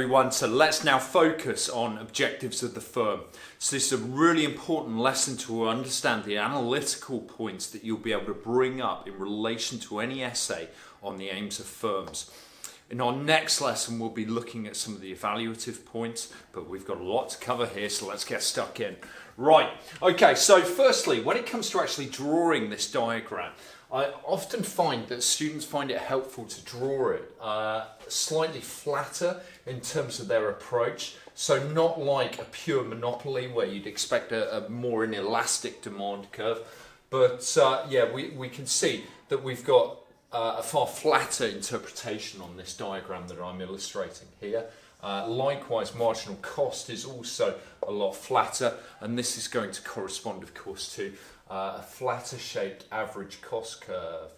Everyone, so let's now focus on objectives of the firm. So this is a really important lesson to understand the analytical points that you'll be able to bring up in relation to any essay on the aims of firms. In our next lesson, we'll be looking at some of the evaluative points, but we've got a lot to cover here, so let's get stuck in. Right, okay, so firstly, when it comes to actually drawing this diagram, I often find that students find it helpful to draw it slightly flatter in terms of their approach. So not like a pure monopoly where you'd expect a more inelastic demand curve. But yeah, we can see that we've got a far flatter interpretation on this diagram that I'm illustrating here. Likewise, marginal cost is also a lot flatter, and this is going to correspond, of course, to a flatter shaped average cost curve.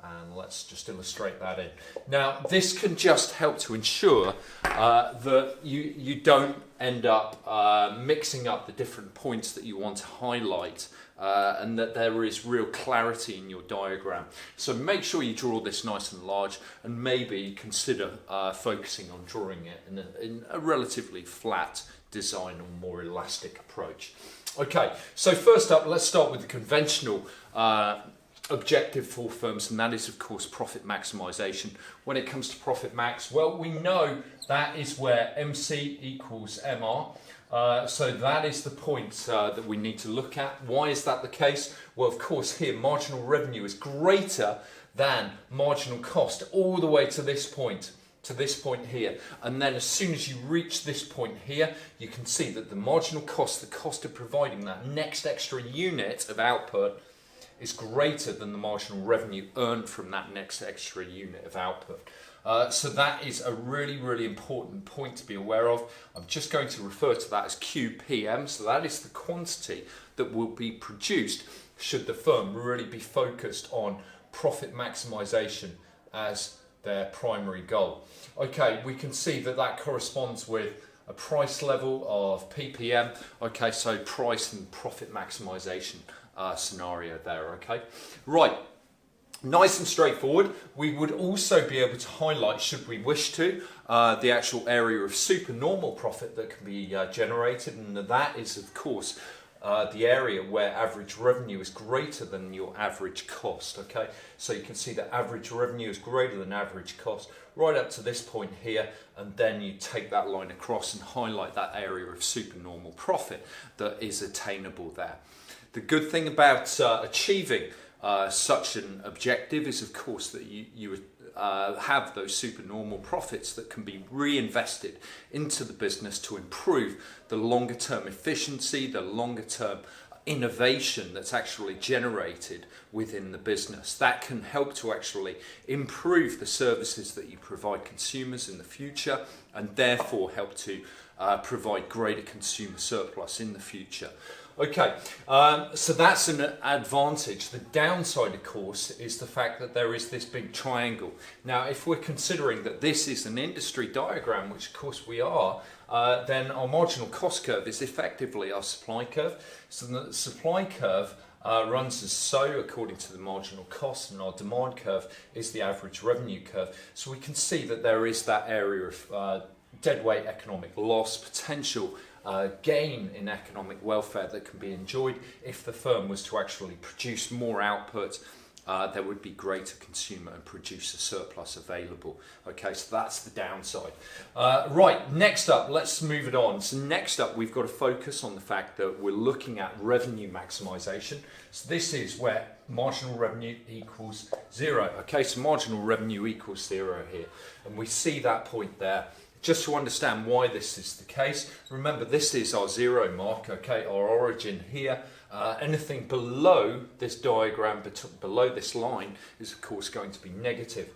And let's just illustrate that in. Now, this can just help to ensure that you don't end up mixing up the different points that you want to highlight, and that there is real clarity in your diagram. So make sure you draw this nice and large, and maybe consider focusing on drawing it in a relatively flat design or more elastic approach. Okay, so first up, let's start with the conventional objective for firms, and that is, of course, profit maximisation. When it comes to profit max, well, we know that is where MC equals MR. So that is the point that we need to look at. Why is that the case? Well, of course, here marginal revenue is greater than marginal cost all the way to this point here. And then as soon as you reach this point here, you can see that the marginal cost, the cost of providing that next extra unit of output, is greater than the marginal revenue earned from that next extra unit of output. So that is a really, really important point to be aware of. I'm just going to refer to that as QPM. So that is the quantity that will be produced should the firm really be focused on profit maximisation as their primary goal. Okay, we can see that that corresponds with a price level of PPM. Okay, so price and profit maximisation scenario there. Okay, right. Nice and straightforward. We would also be able to highlight, should we wish to, the actual area of supernormal profit that can be generated, and that is, of course, the area where average revenue is greater than your average cost. Okay, so you can see that average revenue is greater than average cost right up to this point here, and then you take that line across and highlight that area of supernormal profit that is attainable there. The good thing about achieving such an objective is, of course, that you have those supernormal profits that can be reinvested into the business to improve the longer term efficiency, the longer term innovation that's actually generated within the business. That can help to actually improve the services that you provide consumers in the future, and therefore help to provide greater consumer surplus in the future. Okay, so that's an advantage. The downside, of course, is the fact that there is this big triangle. Now, if we're considering that this is an industry diagram, which of course we are, then our marginal cost curve is effectively our supply curve. So the supply curve runs as so according to the marginal cost, and our demand curve is the average revenue curve. So we can see that there is that area of deadweight economic loss, potential gain in economic welfare that can be enjoyed if the firm was to actually produce more output. There would be greater consumer and producer surplus available. Okay, so that's the downside. Right, next up, let's move it on. So next up, we've got to focus on the fact that we're looking at revenue maximisation. So this is where marginal revenue equals zero. Okay, so marginal revenue equals zero here. And we see that point there. Just to understand why this is the case, remember this is our zero mark, okay, our origin here. Anything below this diagram, below this line, is of course going to be negative.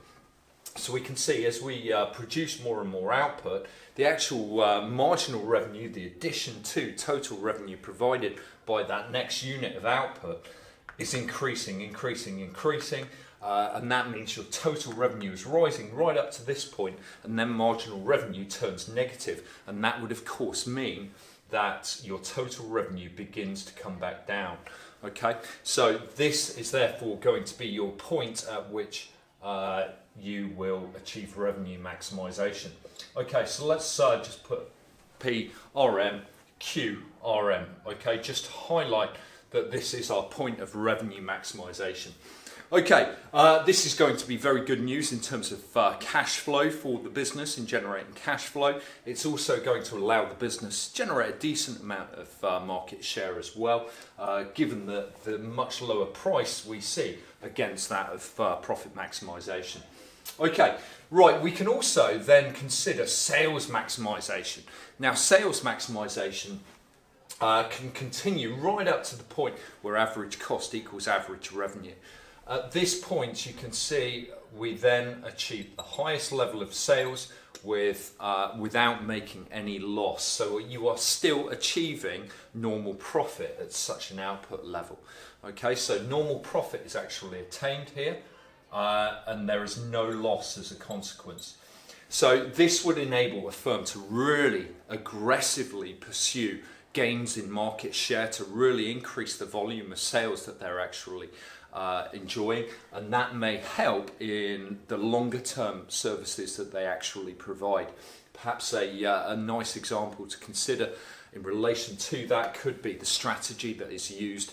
So we can see as we produce more and more output, the actual marginal revenue, the addition to total revenue provided by that next unit of output, is increasing. And that means your total revenue is rising right up to this point, and then marginal revenue turns negative, and that would of course mean that your total revenue begins to come back down. Okay, so this is therefore going to be your point at which you will achieve revenue maximisation. Okay, so let's just put PRM, QRM, okay, just to highlight that this is our point of revenue maximisation. Okay, this is going to be very good news in terms of cash flow for the business in generating cash flow. It's also going to allow the business to generate a decent amount of market share as well, given the much lower price we see against that of profit maximisation. Okay, right, we can also then consider sales maximisation. Now, sales maximisation can continue right up to the point where average cost equals average revenue. At this point, you can see we then achieve the highest level of sales without making any loss. So you are still achieving normal profit at such an output level. Okay, so normal profit is actually attained here, and there is no loss as a consequence. So this would enable a firm to really aggressively pursue gains in market share, to really increase the volume of sales that they're actually enjoying, and that may help in the longer term services that they actually provide. Perhaps a nice example to consider in relation to that could be the strategy that is used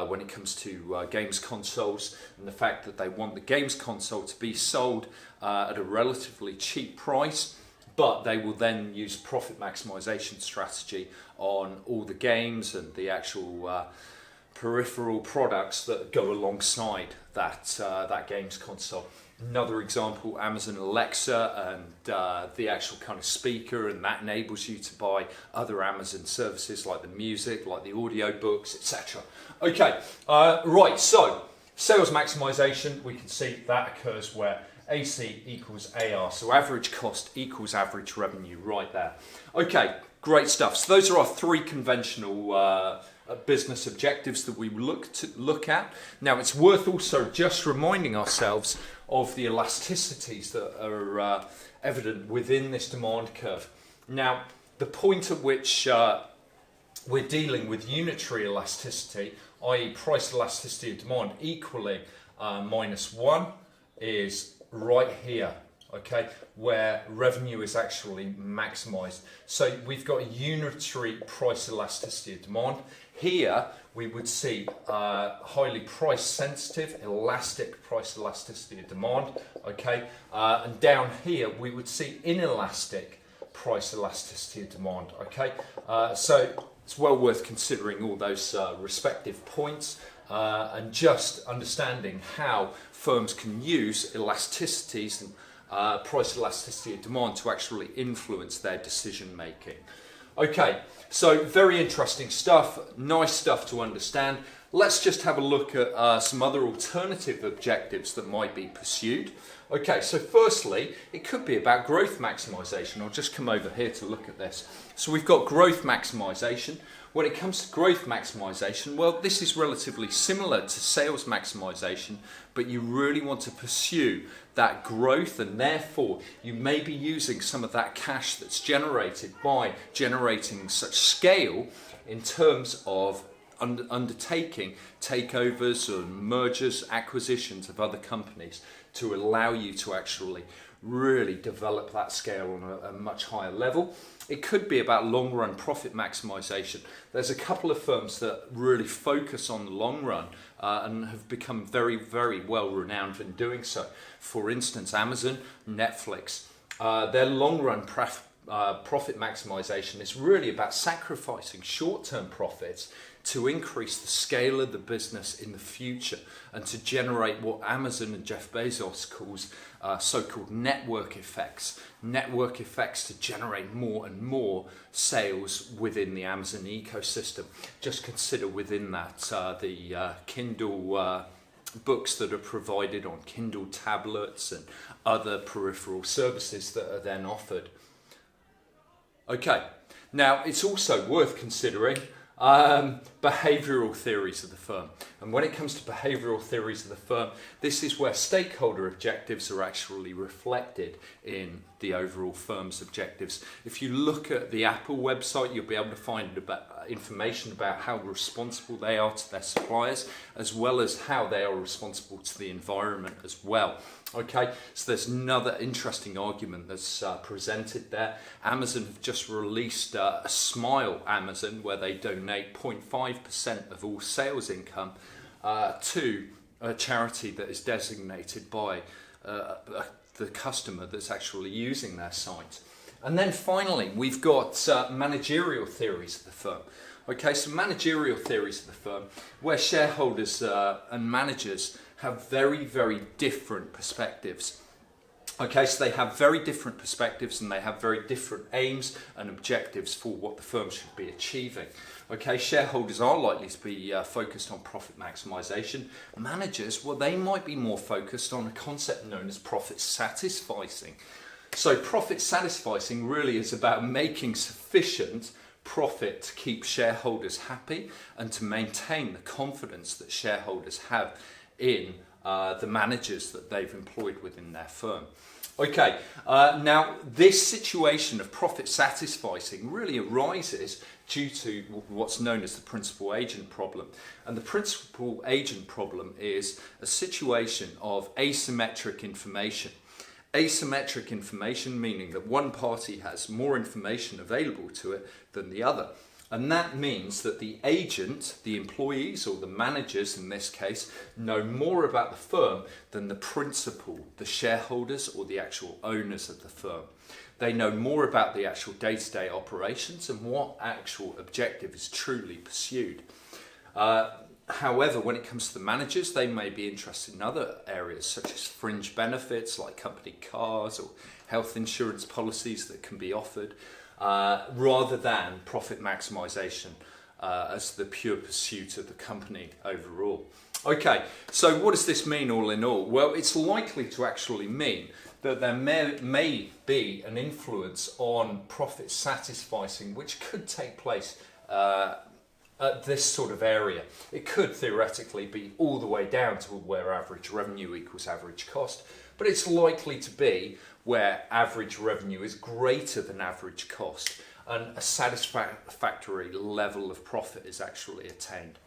when it comes to games consoles, and the fact that they want the games console to be sold at a relatively cheap price, but they will then use profit maximisation strategy on all the games and the actual peripheral products that go alongside that games console. Another example, Amazon Alexa and the actual kind of speaker, and that enables you to buy other Amazon services like the music, like the audio books, etc. Okay, right, so sales maximisation, we can see that occurs where AC equals AR, so average cost equals average revenue right there. Okay, great stuff. So those are our three conventional business objectives that we look at. Now, it's worth also just reminding ourselves of the elasticities that are evident within this demand curve. Now, the point at which we're dealing with unitary elasticity, i.e. price elasticity of demand equaling -1, is right here, okay, where revenue is actually maximized. So we've got a unitary price elasticity of demand. Here we would see highly price sensitive, elastic price elasticity of demand, okay, and down here we would see inelastic price elasticity of demand, okay. So it's well worth considering all those respective points and just understanding how firms can use elasticities and price elasticity of demand to actually influence their decision making. Okay, so very interesting stuff, nice stuff to understand. Let's just have a look at some other alternative objectives that might be pursued. Okay, so firstly, it could be about growth maximisation. I'll just come over here to look at this. So we've got growth maximisation. When it comes to growth maximisation, well, this is relatively similar to sales maximisation, but you really want to pursue that growth, and therefore you may be using some of that cash that's generated by generating such scale in terms of undertaking takeovers or mergers, acquisitions of other companies to allow you to actually really develop that scale on a much higher level. It could be about long run profit maximisation. There's a couple of firms that really focus on the long run and have become very, very well renowned in doing so. For instance, Amazon, Netflix, their long run profit maximisation is really about sacrificing short-term profits to increase the scale of the business in the future and to generate what Amazon and Jeff Bezos calls so-called network effects. Network effects to generate more and more sales within the Amazon ecosystem. Just consider within that the Kindle books that are provided on Kindle tablets and other peripheral services that are then offered. Okay, now it's also worth considering behavioural theories of the firm. And when it comes to behavioural theories of the firm, this is where stakeholder objectives are actually reflected in the overall firm's objectives. If you look at the Apple website, you'll be able to find information about how responsible they are to their suppliers, as well as how they are responsible to the environment as well. Okay, so there's another interesting argument that's presented there. Amazon have just released a Smile Amazon, where they donate 0.5% of all sales income to a charity that is designated by the customer that's actually using their site. And then finally, we've got managerial theories of the firm. Okay, so managerial theories of the firm, where shareholders and managers have very, very different perspectives. Okay, so they have very different perspectives and they have very different aims and objectives for what the firm should be achieving. Okay, shareholders are likely to be focused on profit maximisation. Managers, well, they might be more focused on a concept known as profit satisficing. So profit satisficing really is about making sufficient profit to keep shareholders happy and to maintain the confidence that shareholders have in the managers that they've employed within their firm. Okay, now this situation of profit satisficing really arises due to what's known as the principal agent problem. And the principal agent problem is a situation of asymmetric information. Asymmetric information meaning that one party has more information available to it than the other. And that means that the agent, the employees or the managers in this case, know more about the firm than the principal, the shareholders or the actual owners of the firm. They know more about the actual day-to-day operations and what actual objective is truly pursued. However, when it comes to the managers, they may be interested in other areas such as fringe benefits like company cars or health insurance policies that can be offered, rather than profit maximisation as the pure pursuit of the company overall. Okay, so what does this mean all in all? Well, it's likely to actually mean that there may be an influence on profit satisficing which could take place at this sort of area. It could theoretically be all the way down to where average revenue equals average cost, but it's likely to be where average revenue is greater than average cost and a satisfactory level of profit is actually attained.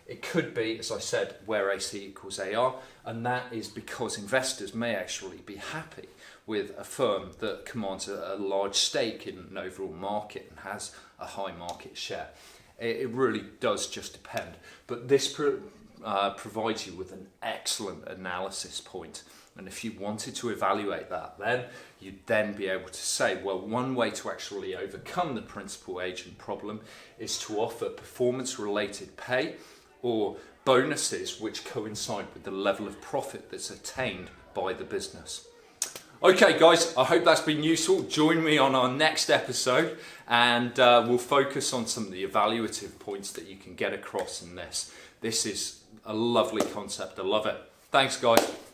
It could be, as I said, where AC equals AR, and that is because investors may actually be happy with a firm that commands a large stake in an overall market and has a high market share. It really does just depend, but this provides you with an excellent analysis point. And if you wanted to evaluate that, then you'd then be able to say, well, one way to actually overcome the principal agent problem is to offer performance-related pay or bonuses which coincide with the level of profit that's attained by the business. Okay guys, I hope that's been useful. Join me on our next episode and we'll focus on some of the evaluative points that you can get across in this. This is a lovely concept, I love it. Thanks guys.